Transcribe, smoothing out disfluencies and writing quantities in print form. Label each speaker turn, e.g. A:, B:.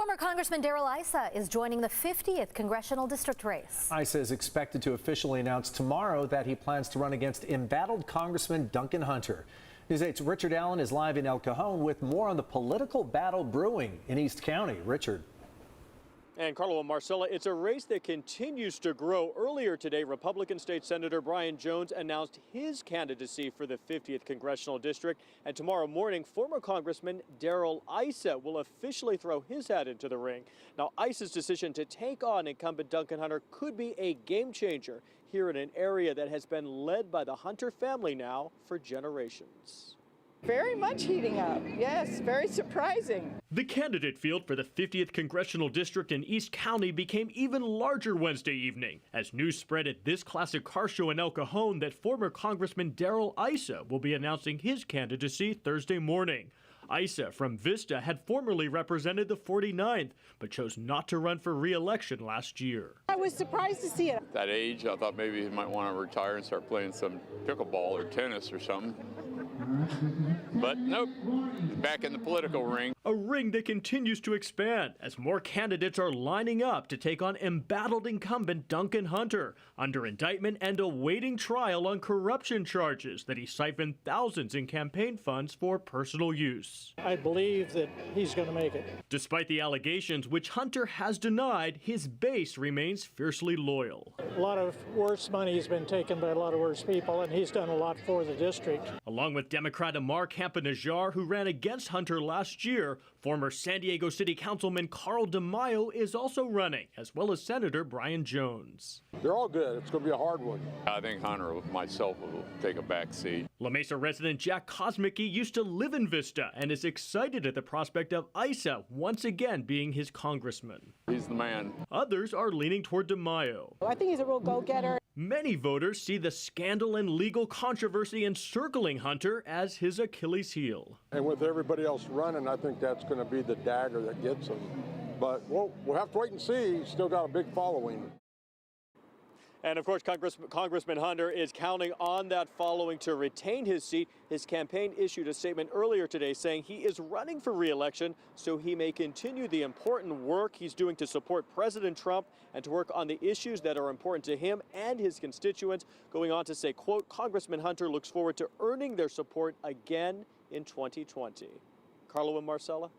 A: Former Congressman Darrell Issa is joining the 50th congressional district race.
B: Issa is expected to officially announce tomorrow that he plans to run against embattled Congressman Duncan Hunter. News 8's Richard Allen is live in El Cajon with more on the political battle brewing in East County. Richard.
C: And Carlo and Marcella, it's a race that continues to grow. Earlier today, Republican State Senator Brian Jones announced his candidacy for the 50th Congressional District. And tomorrow morning, former Congressman Darrell Issa will officially throw his hat into the ring. Now, Issa's decision to take on incumbent Duncan Hunter could be a game changer here in an area that has been led by the Hunter family now for generations.
D: Very much heating up. Yes, very surprising.
C: The candidate field for the 50th Congressional District in East County became even larger Wednesday evening as news spread at this classic car show in El Cajon that former Congressman Darrell Issa will be announcing his candidacy Thursday morning. Issa from Vista had formerly represented the 49th, but chose not to run for re-election last year.
D: I was surprised to see it.
E: At that age, I thought maybe he might want to retire and start playing some pickleball or tennis or something. But nope, back in the political ring.
C: A ring that continues to expand as more candidates are lining up to take on embattled incumbent Duncan Hunter under indictment and awaiting trial on corruption charges that he siphoned thousands in campaign funds for personal use.
F: I believe that he's going to make it.
C: Despite the allegations, which Hunter has denied, his base remains fiercely loyal.
F: A lot of worse money has been taken by a lot of worse people, and he's done a lot for the district.
C: Along with Democrat Amar Campanajjar, who ran against Hunter last year, former San Diego City Councilman Carl DeMaio is also running, as well as Senator Brian Jones.
G: They're all good. It's going to be a hard one.
E: I think Hunter myself will take a back seat.
C: La Mesa resident Jack Kosmicki used to live in Vista and is excited at the prospect of Issa once again being his congressman.
E: He's the man.
C: Others are leaning toward DeMaio.
D: I think he's a real go-getter.
C: Many voters see the scandal and legal controversy encircling Hunter as his Achilles heel.
G: And with everybody else running, I think that's going to be the dagger that gets him. But we'll have to wait and see. He's still got a big following.
C: And of course, Congressman Hunter is counting on that following to retain his seat. His campaign issued a statement earlier today saying he is running for re-election so he may continue the important work he's doing to support President Trump and to work on the issues that are important to him and his constituents. Going on to say, quote, Congressman Hunter looks forward to earning their support again in 2020. Carlo and Marcella.